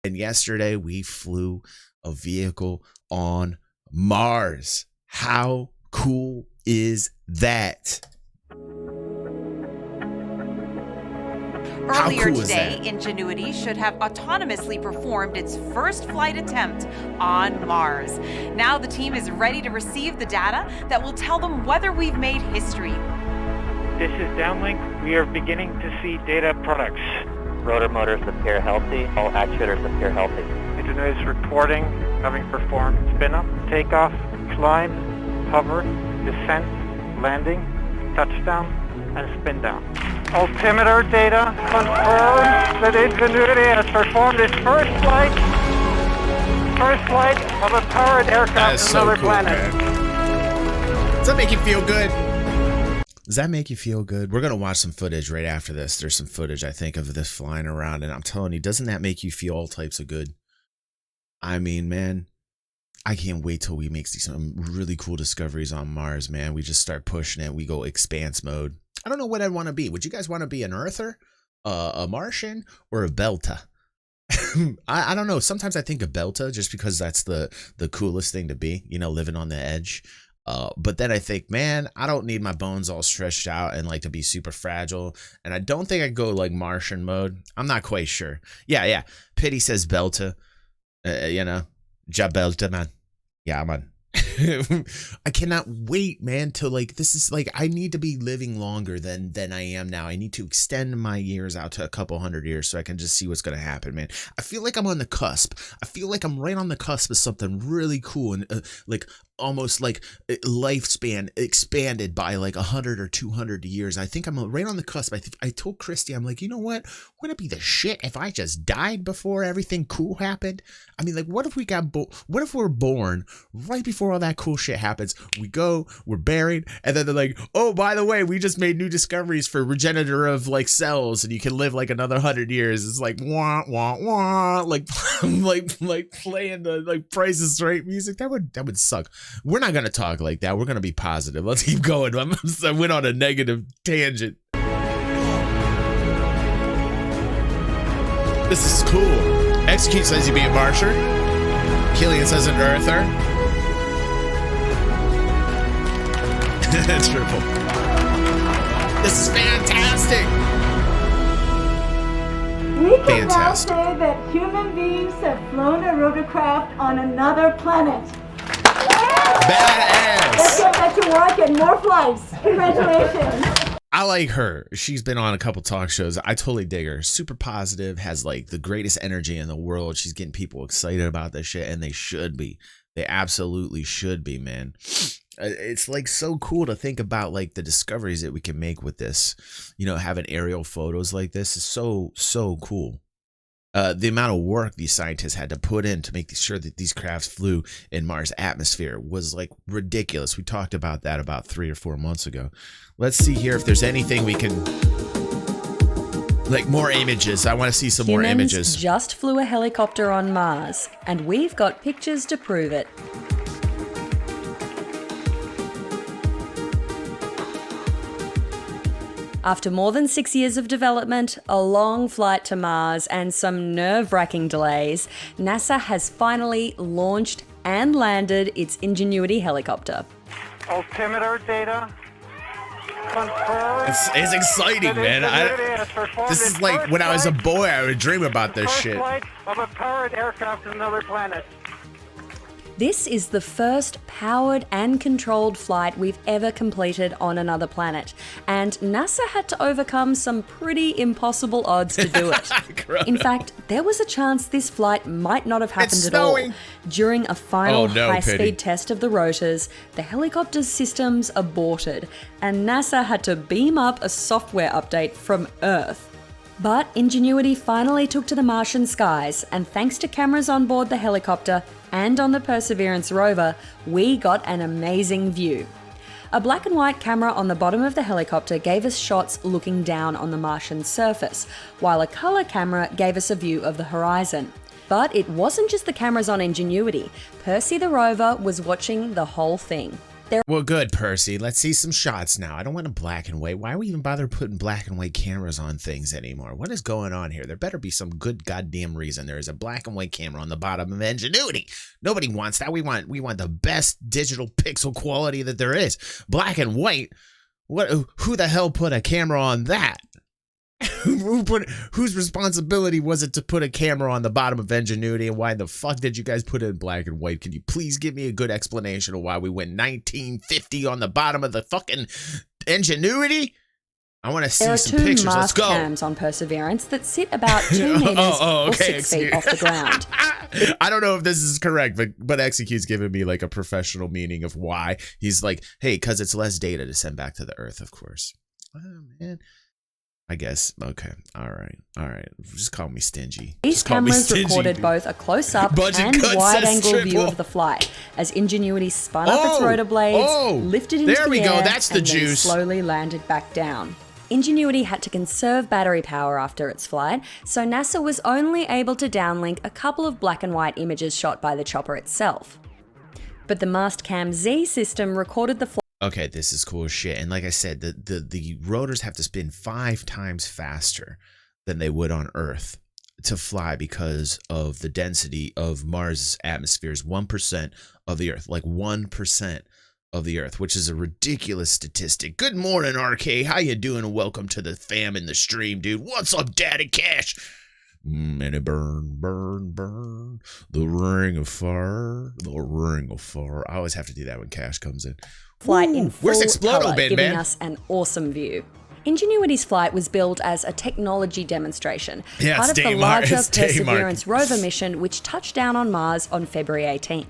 And yesterday we flew a vehicle on Mars. How cool is that? Earlier today, Ingenuity should have autonomously performed its first flight attempt on Mars. Now the team is ready to receive the data that will tell them whether we've made history. This is downlink. We are beginning to see data products. Rotor motors appear healthy. All actuators appear healthy. Ingenuity is reporting having performed spin-up, takeoff, climb, hover, descent, landing, touchdown, and spin down. Altimeter data confirms that Ingenuity has performed its first flight of a powered aircraft to another planet. Man. Does that make you feel good? Does that make you feel good? We're going to watch some footage right after this. There's some footage, I think, of this flying around. And I'm telling you, doesn't that make you feel all types of good? I mean, man, I can't wait till we make some really cool discoveries on Mars, man. We just start pushing it. We go expanse mode. I don't know what I'd want to be. Would you guys want to be an Earther, a Martian, or a Belta? I don't know. Sometimes I think of Belta just because that's the coolest thing to be, you know, living on the edge. But then I think, man, I don't need my bones all stretched out and like to be super fragile. And I don't think I'd go like Martian mode. I'm not quite sure. Yeah. Pity says Belta. You know, Ja Belta, man. Yeah, man. I cannot wait, man, to like, this is like, I need to be living longer than I am now. I need to extend my years out to a couple hundred years so I can just see what's going to happen, man. I feel like I'm on the cusp. I feel like I'm right on the cusp of something really cool and like almost like lifespan expanded by like 100 or 200 years. I think I'm right on the cusp. I told Christy, I'm like, you know what? Wouldn't it be the shit if I just died before everything cool happened? I mean, like, what if what if we're born right before all that cool shit happens? We go, we're buried, and then they're like, oh, by the way, we just made new discoveries for regenerative like cells, and you can live like another 100 years. It's like wah wah wah, like like playing the like Price is Right music. That would suck. We're not gonna talk like that. We're gonna be positive. Let's keep going. I went on a negative tangent. This is cool. Execute says he'd be a Martian. Killian says an Earther. Triple. This is fantastic. We can now say that human beings have flown a rotorcraft on another planet. Badass. Let's get back to work and more flights. Congratulations. I like her. She's been on a couple talk shows. I totally dig her. Super positive, has like the greatest energy in the world. She's getting people excited about this shit, and they should be. They absolutely should be, man. It's like so cool to think about like the discoveries that we can make with this. You know, having aerial photos like this is so cool. The amount of work these scientists had to put in to make sure that these crafts flew in Mars' atmosphere was like ridiculous. We talked about that about 3 or 4 months ago. Let's see here if there's anything we can, like more images. I want to see some more images. Just flew a helicopter on Mars, and we've got pictures to prove it. After more than 6 years of development, a long flight to Mars, and some nerve-wracking delays, NASA has finally launched and landed its Ingenuity helicopter. Altimeter data confirms. It's exciting, man. This is like when I was a boy, I would dream about this shit. Flight of a powered aircraft to another planet. This is the first powered and controlled flight we've ever completed on another planet, and NASA had to overcome some pretty impossible odds to do it. In fact, there was a chance this flight might not have happened at all. During a final high-speed test of the rotors, the helicopter's systems aborted, and NASA had to beam up a software update from Earth. But Ingenuity finally took to the Martian skies, and thanks to cameras on board the helicopter and on the Perseverance rover, we got an amazing view. A black and white camera on the bottom of the helicopter gave us shots looking down on the Martian surface, while a colour camera gave us a view of the horizon. But it wasn't just the cameras on Ingenuity. Percy the rover was watching the whole thing. Well, good, Percy. Let's see some shots now. I don't want a black and white. Why are we even bother putting black and white cameras on things anymore? What is going on here? There better be some good goddamn reason. There is a black and white camera on the bottom of Ingenuity. Nobody wants that. We want the best digital pixel quality that there is. Black and white. Who the hell put a camera on that? Whose responsibility was it to put a camera on the bottom of Ingenuity, and why the fuck did you guys put it in black and white? Can you please give me a good explanation of why we went 1950 on the bottom of the fucking Ingenuity? I want to see some pictures. Let's go. There are 2 mast cams on Perseverance that sit about 2 meters or 6 feet off the ground. I don't know if this is correct, but Execute's giving me like a professional meaning of why. He's like, hey, because it's less data to send back to the Earth, of course. Oh, man. I guess. Okay. All right. Just call me stingy. These cameras recorded both a close-up and wide-angle view of the flight as Ingenuity spun up its rotor blades, lifted into the air, and then slowly landed back down. Ingenuity had to conserve battery power after its flight, so NASA was only able to downlink a couple of black and white images shot by the chopper itself. But the Mastcam Z system recorded the flight. Okay, this is cool as shit. And like I said, the rotors have to spin 5 times faster than they would on Earth to fly because of the density of Mars' atmosphere is 1% of the Earth, like 1% of the Earth, which is a ridiculous statistic. Good morning, RK. How you doing? And welcome to the fam in the stream, dude. What's up, Daddy Cash? And it burn, the ring of fire, I always have to do that when Cash comes in. Flight in full color, giving man? us an awesome view. Ingenuity's flight was billed as a technology demonstration, part of the larger Perseverance rover mission, which touched down on Mars on February 18th.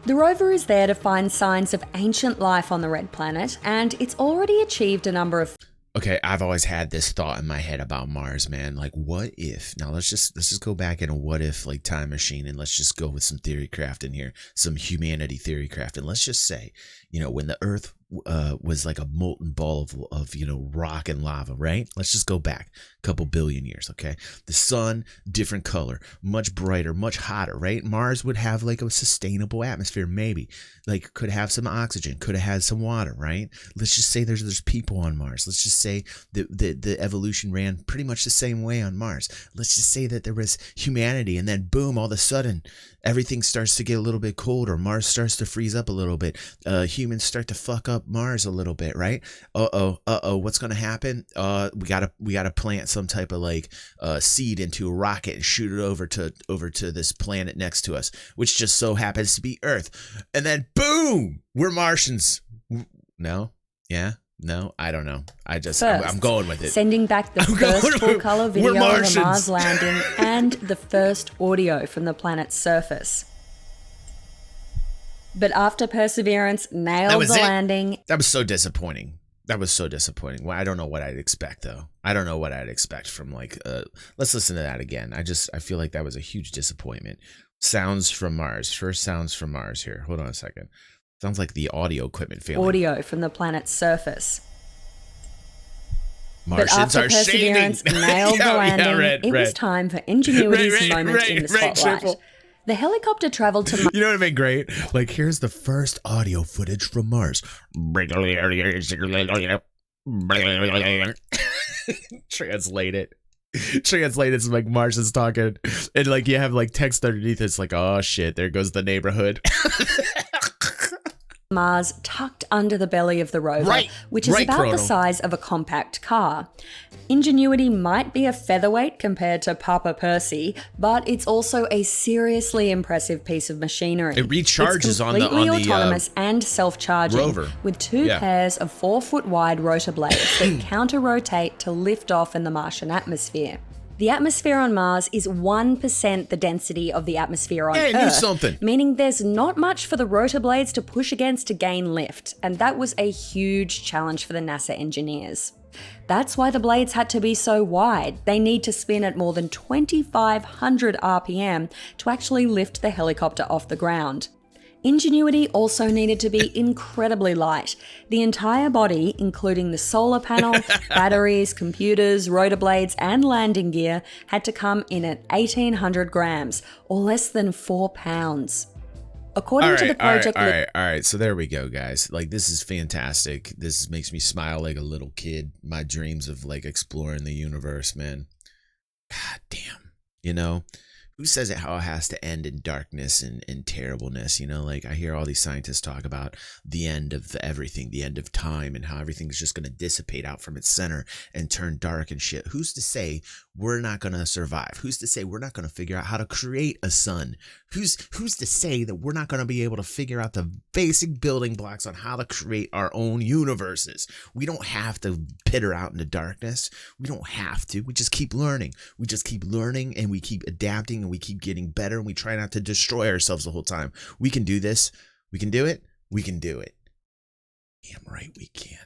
The rover is there to find signs of ancient life on the red planet, and it's already achieved a number of... Okay, I've always had this thought in my head about Mars, man. Like, what if? Now let's just go back in a what if like time machine, and let's just go with some theory crafting here, some humanity theory crafting. Let's just say, when the Earth was like a molten ball of rock and lava, right? Let's just go back a couple billion years, okay? The sun, different color, much brighter, much hotter, right? Mars would have like a sustainable atmosphere, maybe. Like, could have some oxygen, could have had some water, right? Let's just say there's people on Mars. Let's just say that the evolution ran pretty much the same way on Mars. Let's just say that there was humanity, and then boom, all of a sudden, everything starts to get a little bit colder. Mars starts to freeze up a little bit. Humans start to fuck up Mars a little bit, right? What's gonna happen? We gotta plant some type of like seed into a rocket and shoot it over to this planet next to us, which just so happens to be Earth. And then boom, we're Martians. No? Yeah? No, I don't know. I'm going with it. Sending back the first full-color video of a Mars landing and the first audio from the planet's surface. But after Perseverance nailed the landing... That was so disappointing. Well, I don't know what I'd expect, though. I don't know what I'd expect from, like... let's listen to that again. I feel like that was a huge disappointment. Sounds from Mars. First sounds from Mars here. Hold on a second. Sounds like the audio equipment failing. Audio from the planet's surface. Martians are Perseverance nailed the landing, it was time for Ingenuity's moment in the spotlight. The helicopter traveled to Mars. You know what would have been great? Like, here's the first audio footage from Mars. Translate it. It's like Martians talking, and like you have like text underneath. It's like, oh shit, there goes the neighborhood. Mars tucked under the belly of the rover, which is about the size of a compact car. Ingenuity might be a featherweight compared to Papa Percy, but it's also a seriously impressive piece of machinery. It recharges on the autonomous and self-charging rover with 2 pairs of 4-foot wide rotor blades that counter-rotate to lift off in the Martian atmosphere. The atmosphere on Mars is 1% the density of the atmosphere on Earth, meaning there's not much for the rotor blades to push against to gain lift, and that was a huge challenge for the NASA engineers. That's why the blades had to be so wide. They need to spin at more than 2,500 RPM to actually lift the helicopter off the ground. Ingenuity also needed to be incredibly light. The entire body, including the solar panel, batteries, computers, rotor blades, and landing gear, had to come in at 1,800 grams, or less than 4 pounds. According to the project, all right. So there we go, guys. Like, this is fantastic. This makes me smile like a little kid. My dreams of like exploring the universe, man. God damn. You know, who says it how it has to end in darkness and terribleness? You know, like I hear all these scientists talk about the end of everything, the end of time, and how everything's just going to dissipate out from its center and turn dark and shit. Who's to say we're not going to survive? Who's to say we're not going to figure out how to create a sun? Who's to say that we're not going to be able to figure out the basic building blocks on how to create our own universes? We don't have to pitter out into darkness. We don't have to. We just keep learning. We just keep learning, and we keep adapting, and we keep getting better, and we try not to destroy ourselves the whole time. We can do this. We can do it. We can do it. Damn right we can.